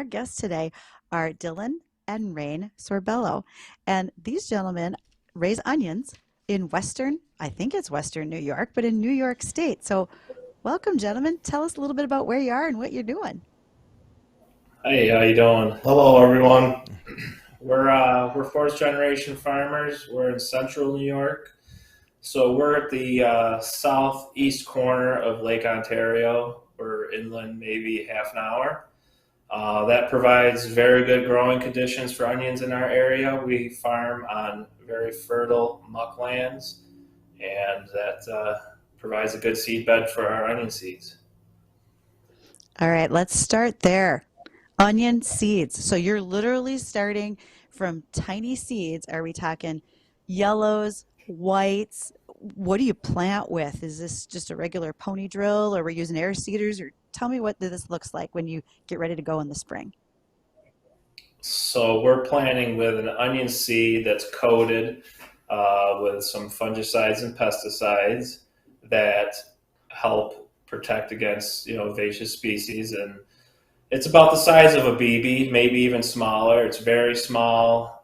our guests today are Dylan and Rane Sorbello. And these gentlemen raise onions in I think it's Western New York, but in New York State. So, welcome, gentlemen. Tell us a little bit about where you are and what you're doing. Hey, how you doing? Hello, everyone. We're fourth generation farmers. We're in central New York, so we're at the southeast corner of Lake Ontario. We're inland maybe half an hour. That provides very good growing conditions for onions in our area. We farm on very fertile mucklands, and that provides a good seed bed for our onion seeds. All right, let's start there. Onion seeds. So, you're literally starting from tiny seeds. Are we talking yellows, whites? What do you plant with? Is this just a regular pony drill, or we're using air seeders? Or tell me what this looks like when you get ready to go in the spring. So we're planting with an onion seed that's coated with some fungicides and pesticides that help protect against invasive species, and it's about the size of a BB, maybe even smaller. It's very small.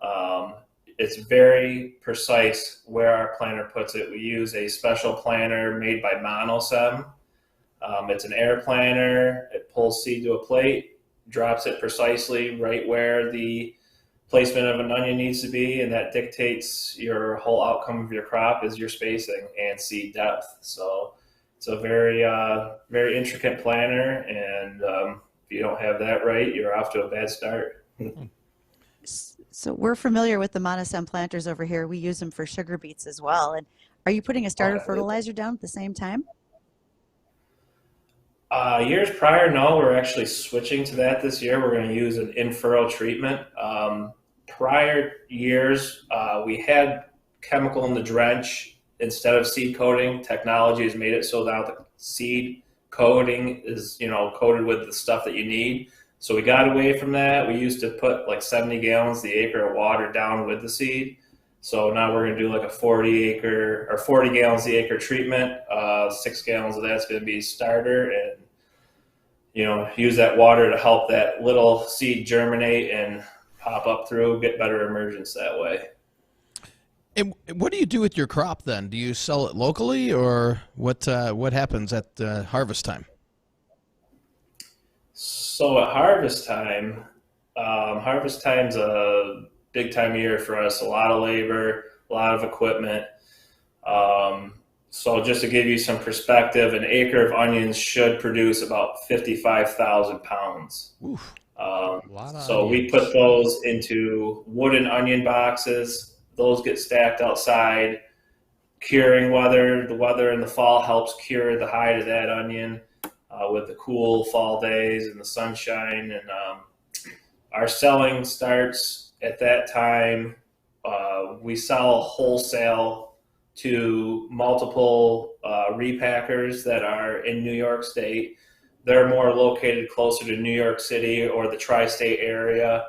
It's very precise where our planter puts it. We use a special planter made by Monosem. It's an air planter. It pulls seed to a plate, drops it precisely right where the placement of an onion needs to be, and that dictates your whole outcome of your crop is your spacing and seed depth. So it's a very intricate planter, and if you don't have that right, you're off to a bad start. So we're familiar with the monosem planters over here. We use them for sugar beets as well. And are you putting a starter fertilizer down at the same time? Years prior, no, we're actually switching to that this year. We're going to use an in-furrow treatment. Prior years, we had chemical in the drench instead of seed coating. Technology has made it so now the seed coating is, coated with the stuff that you need. So we got away from that. We used to put like 70 gallons the acre of water down with the seed. So now we're going to do like a 40 gallons the acre treatment. 6 gallons of that's going to be starter, and use that water to help that little seed germinate and pop up through, get better emergence that way. And what do you do with your crop then? Do you sell it locally, or what happens at harvest time? So at harvest time's a big time of year for us. A lot of labor, a lot of equipment. So just to give you some perspective, an acre of onions should produce about 55,000 pounds. Oof. So we put those into wooden onion boxes. Those get stacked outside. Curing weather, the weather in the fall helps cure the hide of that onion with the cool fall days and the sunshine. And our selling starts at that time. We sell wholesale to multiple repackers that are in New York State. They're more located closer to New York City or the tri-state area.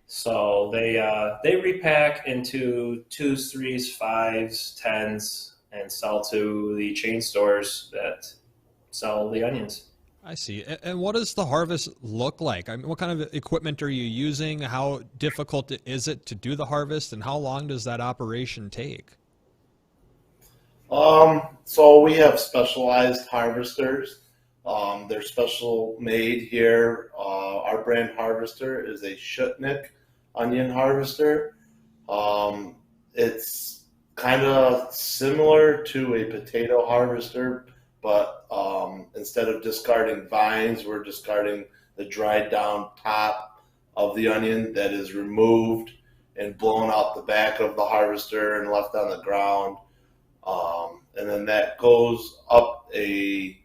So they repack into 2s, 3s, 5s, 10s, and sell to the chain stores that sell the onions. I see. And what does the harvest look like? I mean, what kind of equipment are you using? How difficult is it to do the harvest, and how long does that operation take? So we have specialized harvesters. They're special made here. Our brand harvester is a Shutnik onion harvester. It's kind of similar to a potato harvester, but instead of discarding vines, we're discarding the dried down top of the onion that is removed and blown out the back of the harvester and left on the ground. And then that goes up a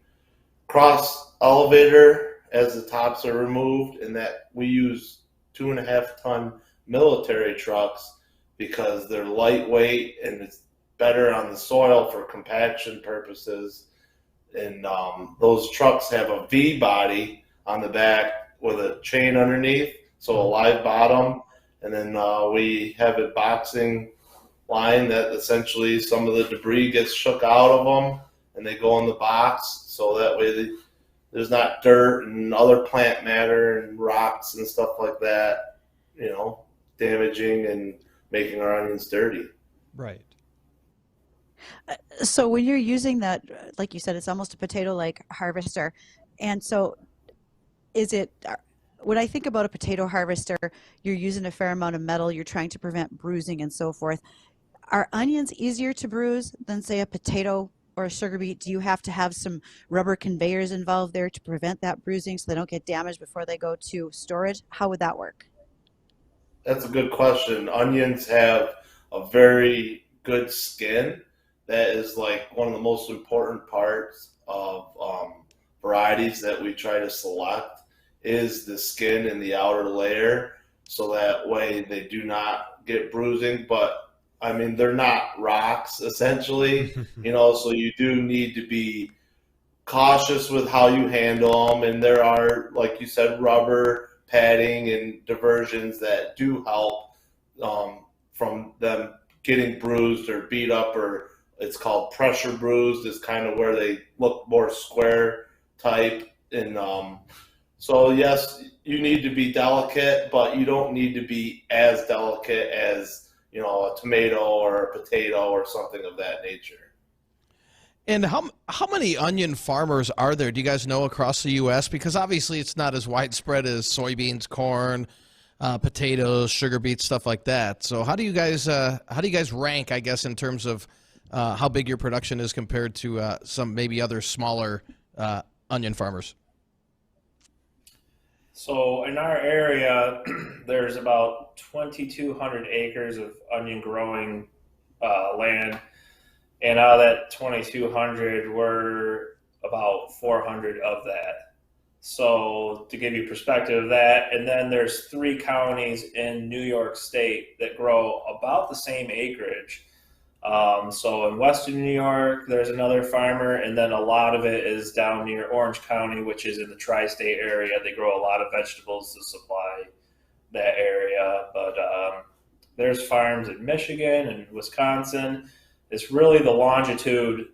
cross elevator as the tops are removed, and that we use 2.5-ton military trucks because they're lightweight and it's better on the soil for compaction purposes. And those trucks have a V body on the back with a chain underneath, so a live bottom, and then we have a boxing line that essentially some of the debris gets shook out of them and they go in the box, so that way there's not dirt and other plant matter and rocks and stuff like that, damaging and making our onions dirty. Right. So when you're using that, like you said, it's almost a potato-like harvester. And so when I think about a potato harvester, you're using a fair amount of metal, you're trying to prevent bruising and so forth. Are onions easier to bruise than, say, a potato or a sugar beet? Do you have to have some rubber conveyors involved there to prevent that bruising so they don't get damaged before they go to storage? How would that work? That's a good question. Onions have a very good skin. That is like one of the most important parts of varieties that we try to select is the skin and the outer layer, so that way they do not get bruising. But I mean, they're not rocks essentially, so you do need to be cautious with how you handle them. And there are, like you said, rubber padding and diversions that do help from them getting bruised or beat up, or it's called pressure bruised, is kind of where they look more square type. And so yes, you need to be delicate, but you don't need to be as delicate as a tomato or a potato or something of that nature. And how many onion farmers are there, do you guys know, across the U.S.? Because obviously it's not as widespread as soybeans, corn, potatoes, sugar beets, stuff like that. So how do you guys rank, I guess, in terms of how big your production is compared to some maybe other smaller onion farmers? So in our area, there's about 2,200 acres of onion growing land. And out of that 2,200, we're about 400 of that. So to give you perspective of that, and then there's 3 counties in New York State that grow about the same acreage. So in Western New York, there's another farmer, and then a lot of it is down near Orange County, which is in the tri-state area. They grow a lot of vegetables to supply that area. But there's farms in Michigan and Wisconsin. It's really the longitude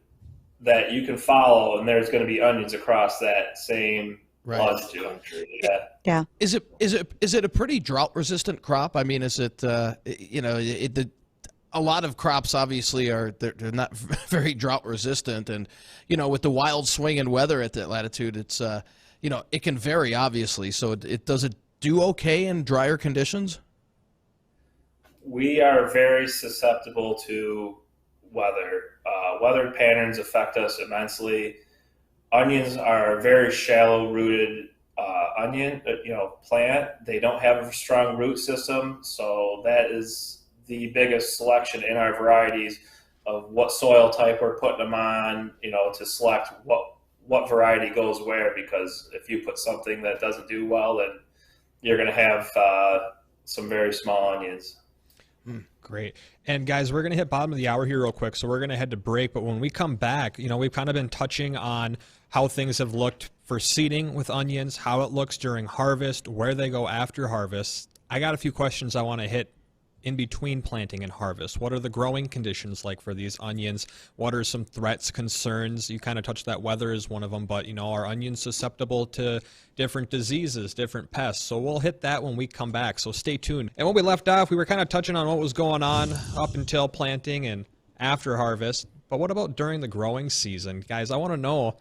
that you can follow, and there's going to be onions across that same longitude. Yeah. Is it a pretty drought resistant crop? I mean, is it a lot of crops obviously they're not very drought resistant, and with the wild swing in weather at that latitude, it's it can vary obviously. So does it do okay in drier conditions? We are very susceptible to weather. Weather patterns affect us immensely. Onions are a very shallow rooted plant. They don't have a strong root system, so that is the biggest selection in our varieties of what soil type we're putting them on, to select what variety goes where, because if you put something that doesn't do well, then you're going to have some very small onions. Great. And guys, we're going to hit bottom of the hour here real quick, so we're going to head to break. But when we come back, we've kind of been touching on how things have looked for seeding with onions, how it looks during harvest, where they go after harvest. I got a few questions I want to hit in between planting and harvest. What are the growing conditions like for these onions? What are some threats, concerns? You kind of touched that weather is one of them, but are onions susceptible to different diseases, different pests? So we'll hit that when we come back, so stay tuned. And when we left off, we were kind of touching on what was going on up until planting and after harvest, but what about during the growing season? Guys, I want to know,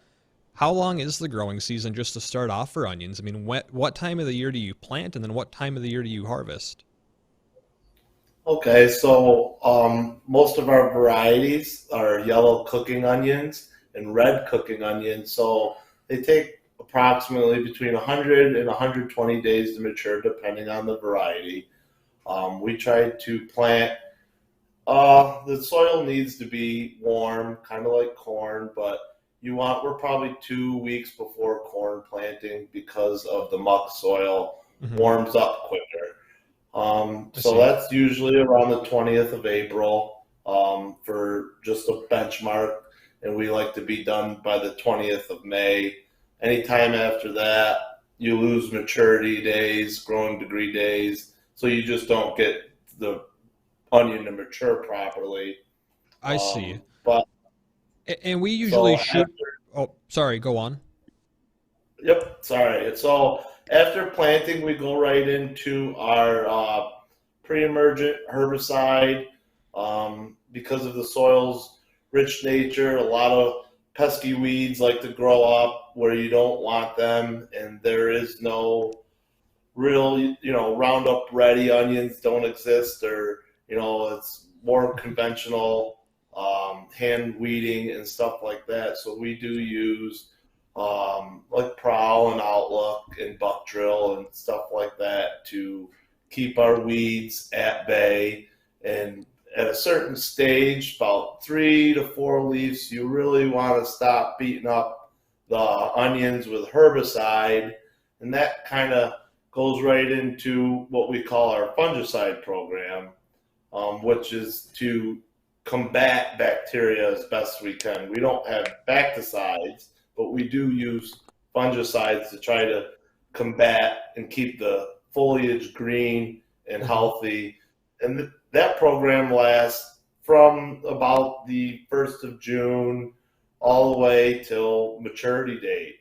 how long is the growing season just to start off for onions? I mean, what time of the year do you plant, and then what time of the year do you harvest? Okay, so most of our varieties are yellow cooking onions and red cooking onions. So they take approximately between 100 and 120 days to mature, depending on the variety. We try to plant, the soil needs to be warm, kind of like corn, but we're probably 2 weeks before corn planting because of the muck soil warms up quicker. So that's usually around the 20th of April for just a benchmark, and we like to be done by the 20th of May. Anytime after that, you lose maturity days, growing degree days, so you just don't get the onion to mature properly. I see. But and we usually so oh, sorry, go on. Yep, sorry. So after planting, we go right into our pre-emergent herbicide. Because of the soil's rich nature, a lot of pesky weeds like to grow up where you don't want them, and there is no real, Roundup ready onions don't exist, or it's more conventional hand weeding and stuff like that. So we do use like Prowl and Outlook and Buck Drill and stuff like that to keep our weeds at bay. And at a certain stage, about 3 to 4 leaves, you really want to stop beating up the onions with herbicide, and that kind of goes right into what we call our fungicide program, which is to combat bacteria as best we can. We don't have bacticides, but we do use fungicides to try to combat and keep the foliage green and healthy. And that program lasts from about the 1st of June all the way till maturity date.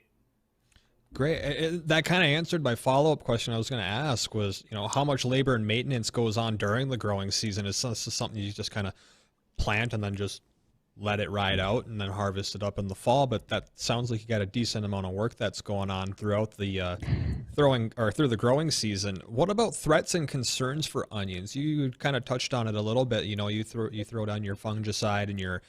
Great. That kind of answered my follow-up question I was going to ask was, how much labor and maintenance goes on during the growing season? Is this something you just kind of plant and then just let it ride out and then harvest it up in the fall? But that sounds like you got a decent amount of work that's going on throughout the through the growing season. What about threats and concerns for onions? You kind of touched on it a little bit. You throw down your fungicide and your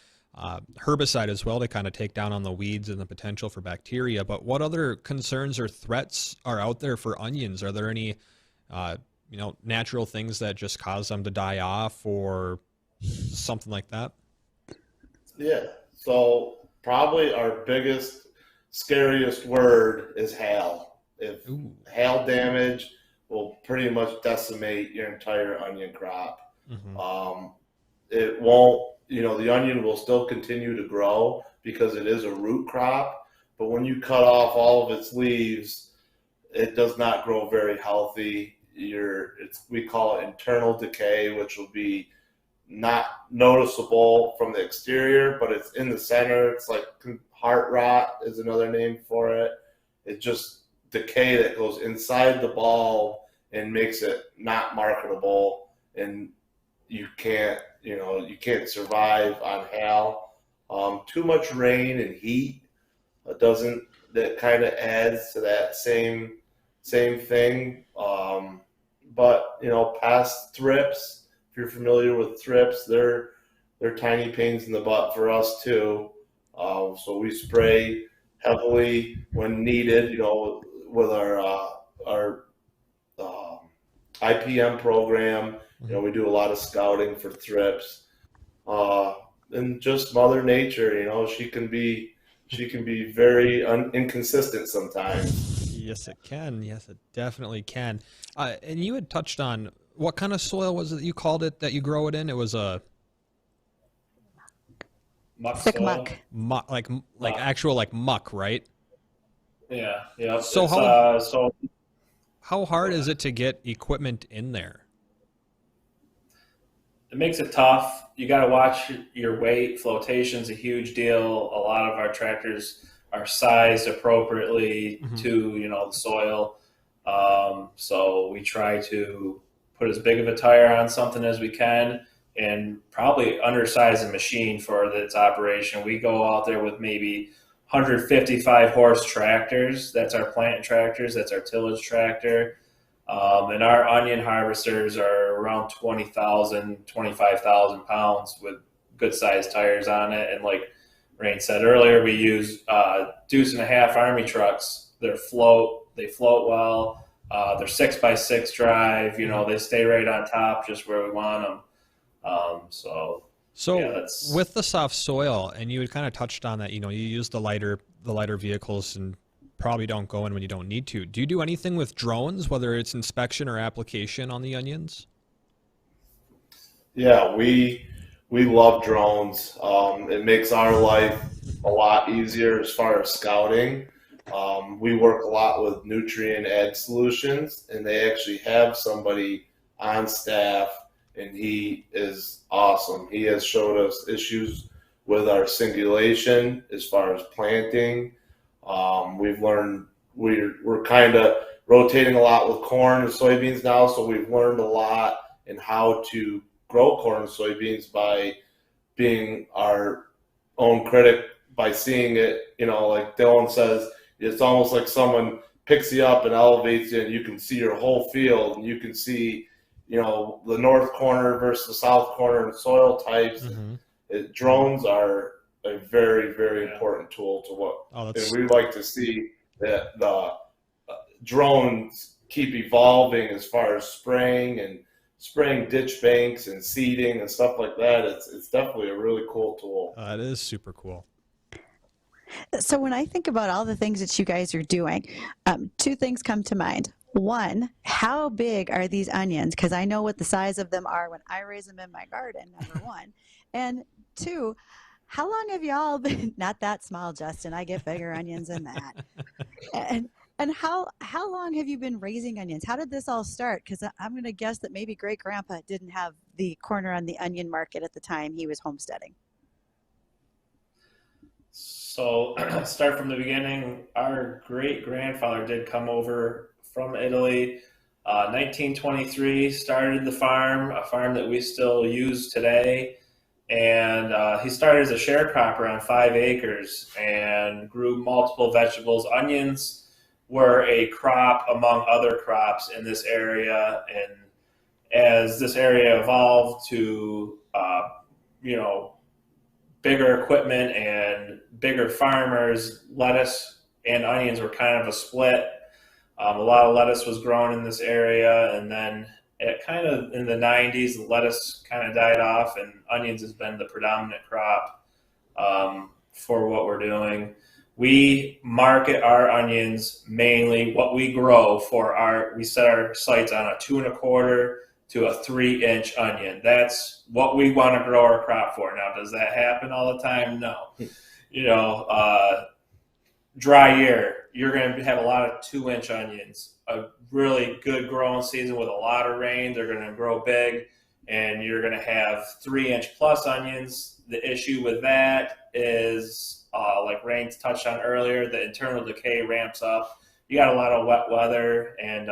herbicide as well to kind of take down on the weeds and the potential for bacteria. But what other concerns or threats are out there for onions? Are there any natural things that just cause them to die off or something like that? Yeah. So probably our biggest, scariest word is hail. If hail damage will pretty much decimate your entire onion crop. It won't, the onion will still continue to grow because it is a root crop. But when you cut off all of its leaves, it does not grow very healthy. We call it internal decay, which will be not noticeable from the exterior, but it's in the center. It's like heart rot is another name for it. It's just decay that goes inside the bulb and makes it not marketable, and you can't survive on hail. Too much rain and heat that kind of adds to that same thing. But past thrips, if you're familiar with thrips, they're tiny pains in the butt for us too. So we spray heavily when needed. With our IPM program, we do a lot of scouting for thrips. And just Mother Nature, she can be very inconsistent sometimes. Yes, it can. Yes, it definitely can. And you had touched on what kind of soil was it that you called it that you grow it in? It was a Thick soil. muck. like actual like muck, right? Yeah, yeah. So how hard is it to get equipment in there? It makes it tough. You got to watch your weight. Flotation's a huge deal. A lot of our tractors are sized appropriately to the soil. So we try to put as big of a tire on something as we can, and probably undersize a machine for its operation. We go out there with maybe 155 horse tractors. That's our plant tractors. That's our tillage tractor. And our onion harvesters are around 20,000, 25,000 pounds with good sized tires on it. And like Rane said earlier, we use deuce and a half Army trucks. They float well. They're 6x6 drive. They stay right on top, just where we want them. So yeah, with the soft soil, and you had kind of touched on that, you use the lighter vehicles and probably don't go in when you don't need to. Do you do anything with drones, whether it's inspection or application on the onions? Yeah, we love drones. It makes our life a lot easier as far as scouting. We work a lot with Nutrient Ed Solutions, and they actually have somebody on staff, and he is awesome. He has showed us issues with our singulation as far as planting. We've learned we're kind of rotating a lot with corn and soybeans now, so we've learned a lot in how to grow corn and soybeans by being our own critic, by seeing it, like Dylan says, it's almost like someone picks you up and elevates you, and you can see your whole field, and you can see, the north corner versus the south corner and soil types. Drones are a very, very important tool to what, and we like to see that the drones keep evolving as far as spraying ditch banks and seeding and stuff like that. It's definitely a really cool tool. That is super cool. So when I think about all the things that you guys are doing, two things come to mind. One, how big are these onions? Because I know what the size of them are when I raise them in my garden, number one. And two, how long have y'all been, not that small, Justin, I get bigger onions than that. And how long have you been raising onions? How did this all start? Because I'm going to guess that maybe great grandpa didn't have the corner on the onion market at the time he was homesteading. So start from the beginning. Our great grandfather did come over from Italy. 1923 started the farm, a farm that we still use today. And he started as a sharecropper on 5 acres and grew multiple vegetables. Onions were a crop among other crops in this area. And as this area evolved to, bigger equipment and bigger farmers, lettuce and onions were kind of a split. A lot of lettuce was grown in this area, and then it kind of in the 90s, the lettuce kind of died off, and onions has been the predominant crop for what we're doing. We market our onions mainly what we grow for we set our sights on a 2 1/4 to a 3-inch onion. That's what we want to grow our crop for. Now, does that happen all the time? No. Dry year, you're going to have a lot of 2-inch onions. A really good growing season with a lot of rain, they're going to grow big, and you're going to have 3-inch plus onions. The issue with that is, like Rain touched on earlier, the internal decay ramps up. You got a lot of wet weather, and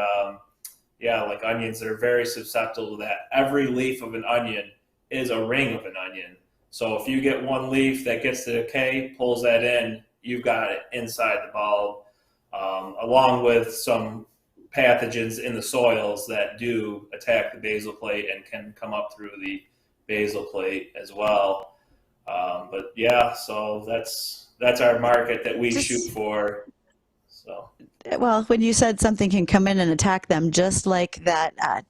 like onions, they're very susceptible to that. Every leaf of an onion is a ring of an onion. So if you get one leaf that gets to decay, pulls that in, you've got it inside the bulb, along with some pathogens in the soils that do attack the basal plate and can come up through the basal plate as well. So that's our market that we shoot for. So. Well, when you said something can come in and attack them, just like that,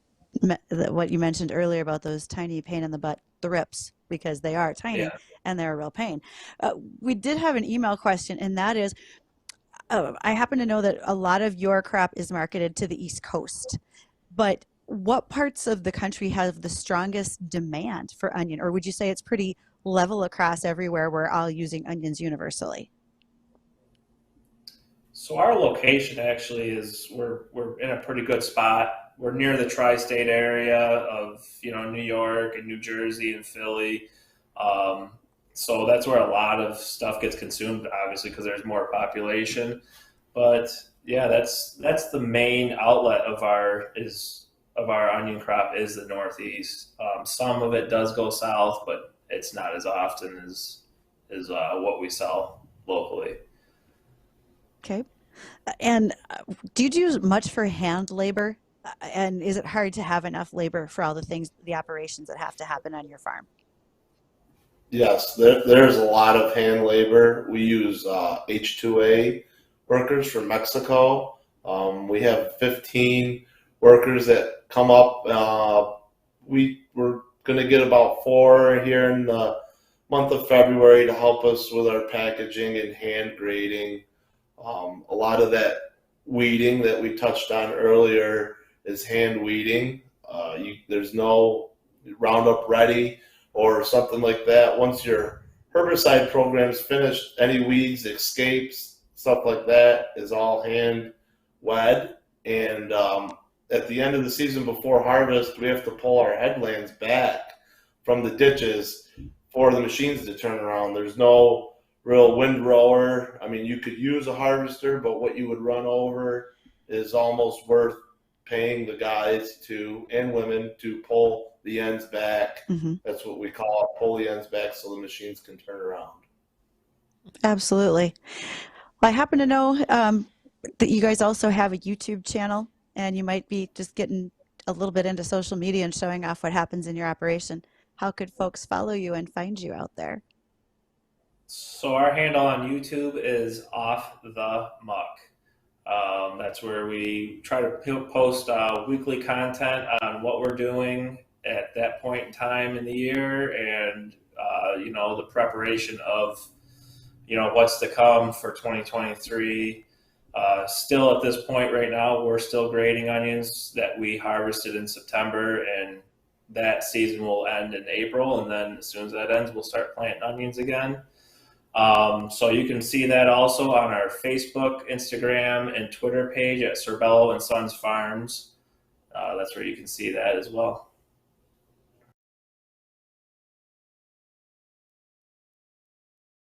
what you mentioned earlier about those tiny pain in the butt thrips, because they are tiny and they're a real pain. We did have an email question, and that is, I happen to know that a lot of your crop is marketed to the East Coast, but what parts of the country have the strongest demand for onion? Or would you say it's pretty level across everywhere, we're all using onions universally? So our location actually is we're in a pretty good spot. We're near the tri-state area of New York and New Jersey and Philly. So that's where a lot of stuff gets consumed, obviously, because there's more population. But yeah, that's the main outlet of our onion crop is the Northeast. Some of it does go south, but it's not as often as what we sell locally. Okay. And do you use much for hand labor? And is it hard to have enough labor for all the operations that have to happen on your farm? Yes, there's a lot of hand labor. We use H2A workers from Mexico. We have 15 workers that come up. We're going to get about 4 here in the month of February to help us with our packaging and hand grading. A lot of that weeding that we touched on earlier is hand weeding. There's no Roundup Ready or something like that. Once your herbicide program's finished, any weeds, escapes, stuff like that is all hand wed. And at the end of the season before harvest, we have to pull our headlands back from the ditches for the machines to turn around. There's no real windrower. I mean, you could use a harvester, but what you would run over is almost worth paying the guys and women to pull the ends back. Mm-hmm. That's what we call it, pull the ends back so the machines can turn around. Absolutely. Well, I happen to know that you guys also have a YouTube channel, and you might be just getting a little bit into social media and showing off what happens in your operation. How could folks follow you and find you out there? So our handle on YouTube is Off the Muck. That's where we try to post weekly content on what we're doing at that point in time in the year, and the preparation of what's to come for 2023. Still at this point right now, we're still grading onions that we harvested in September, and that season will end in April. And then as soon as that ends, we'll start planting onions again. So you can see that also on our Facebook, Instagram, and Twitter page at Sorbello and Sons Farms. That's where you can see that as well.